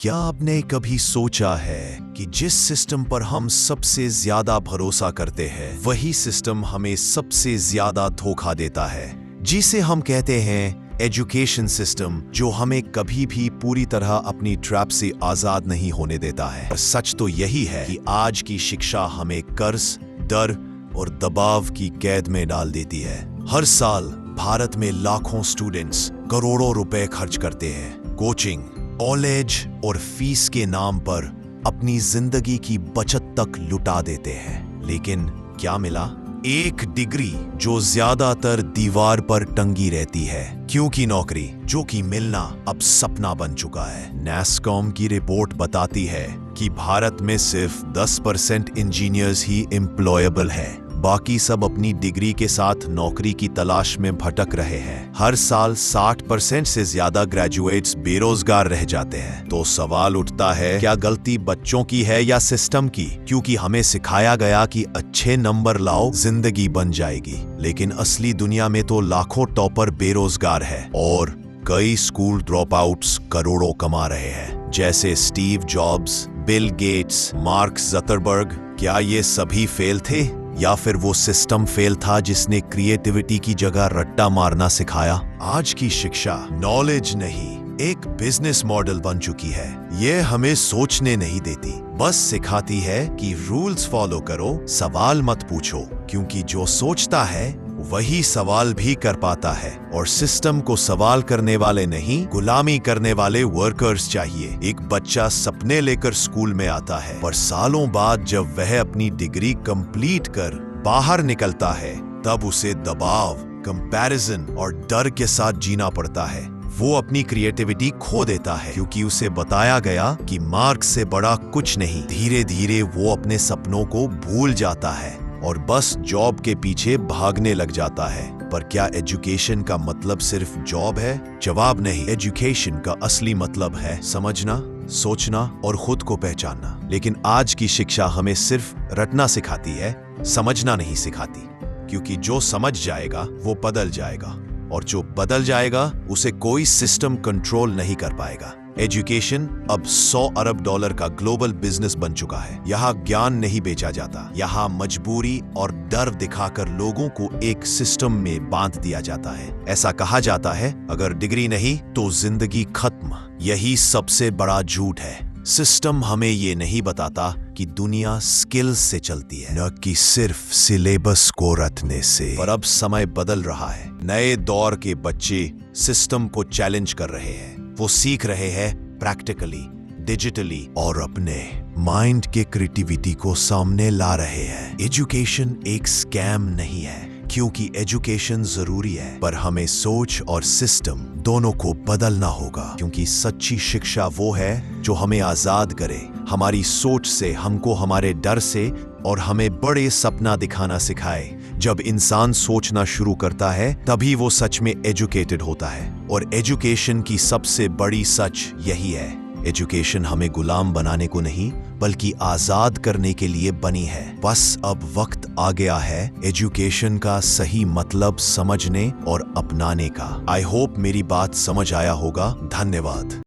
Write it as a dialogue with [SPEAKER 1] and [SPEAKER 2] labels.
[SPEAKER 1] क्या आपने कभी सोचा है कि जिस सिस्टम पर हम सबसे ज्यादा भरोसा करते हैं वही सिस्टम हमें सबसे ज्यादा धोखा देता है, जिसे हम कहते हैं एजुकेशन सिस्टम, जो हमें कभी भी पूरी तरह अपनी ट्रैप से आजाद नहीं होने देता है। और सच तो यही है कि आज की शिक्षा हमें कर्ज, डर और दबाव की कैद में डाल देती है। हर साल भारत में लाखों स्टूडेंट्स करोड़ों रुपए खर्च करते हैं कोचिंग, कॉलेज और फीस के नाम पर अपनी जिंदगी की बचत तक लुटा देते हैं। लेकिन क्या मिला? एक डिग्री जो ज्यादातर दीवार पर टंगी रहती है, क्योंकि नौकरी जो कि मिलना अब सपना बन चुका है। नैस्कॉम की रिपोर्ट बताती है कि भारत में सिर्फ 10% इंजीनियर्स ही एम्प्लॉयबल है, बाकी सब अपनी डिग्री के साथ नौकरी की तलाश में भटक रहे हैं। हर साल 60% से ज्यादा ग्रेजुएट्स बेरोजगार रह जाते हैं। तो सवाल उठता है, क्या गलती बच्चों की है या सिस्टम की? क्योंकि हमें सिखाया गया कि अच्छे नंबर लाओ, जिंदगी बन जाएगी। लेकिन असली दुनिया में तो लाखों टॉपर बेरोजगार है और कई स्कूल ड्रॉप आउट्स करोड़ों कमा रहे हैं, जैसे Steve jobs, Bill Gates, mark Zuckerberg. क्या ये सभी फेल थे या फिर वो सिस्टम फेल था जिसने क्रिएटिविटी की जगह रट्टा मारना सिखाया? आज की शिक्षा नॉलेज नहीं, एक बिजनेस मॉडल बन चुकी है। ये हमें सोचने नहीं देती, बस सिखाती है कि रूल्स फॉलो करो, सवाल मत पूछो, क्योंकि जो सोचता है वही सवाल भी कर पाता है। और सिस्टम को सवाल करने वाले नहीं, गुलामी करने वाले वर्कर्स चाहिए। एक बच्चा सपने लेकर स्कूल में आता है, पर सालों बाद जब वह अपनी डिग्री कंप्लीट कर बाहर निकलता है, तब उसे दबाव, कंपैरिजन और डर के साथ जीना पड़ता है। वो अपनी क्रिएटिविटी खो देता है, क्योंकि उसे बताया गया कि मार्क्स से बड़ा कुछ नहीं। धीरे धीरे वो अपने सपनों को भूल जाता है और बस जॉब के पीछे भागने लग जाता है। पर क्या एजुकेशन का मतलब सिर्फ जॉब है? जवाब नहीं। एजुकेशन का असली मतलब है समझना, सोचना और खुद को पहचानना। लेकिन आज की शिक्षा हमें सिर्फ रटना सिखाती है, समझना नहीं सिखाती। क्योंकि जो समझ जाएगा वो बदल जाएगा, और जो बदल जाएगा उसे कोई सिस्टम कंट्रोल नहीं कर पाएगा। एजुकेशन अब $100 अरब का ग्लोबल बिजनेस बन चुका है। यहाँ ज्ञान नहीं बेचा जाता, यहाँ मजबूरी और डर दिखाकर लोगों को एक सिस्टम में बांध दिया जाता है। ऐसा कहा जाता है, अगर डिग्री नहीं तो जिंदगी खत्म। यही सबसे बड़ा झूठ है। सिस्टम हमें ये नहीं बताता कि दुनिया स्किल्स से चलती है, न कि सिर्फ सिलेबस को रटने से। पर अब समय बदल रहा है। नए दौर के बच्चे सिस्टम को चैलेंज कर रहे हैं। वो सीख रहे हैं प्रैक्टिकली, डिजिटली और अपने माइंड के क्रिएटिविटी को सामने ला रहे हैं। एजुकेशन एक स्कैम नहीं है, क्योंकि एजुकेशन जरूरी है, पर हमें सोच और सिस्टम दोनों को बदलना होगा। क्योंकि सच्ची शिक्षा वो है जो हमें आजाद करे, हमारी सोच से, हमको हमारे डर से, और हमें बड़े सपना दिखाना सिखाए। जब इंसान सोचना शुरू करता है तभी वो सच में एजुकेटेड होता है। और एजुकेशन की सबसे बड़ी सच यही है, एजुकेशन हमें गुलाम बनाने को नहीं बल्कि आजाद करने के लिए बनी है। बस अब वक्त आ गया है एजुकेशन का सही मतलब समझने और अपनाने का। आई होप मेरी बात समझ आया होगा। धन्यवाद।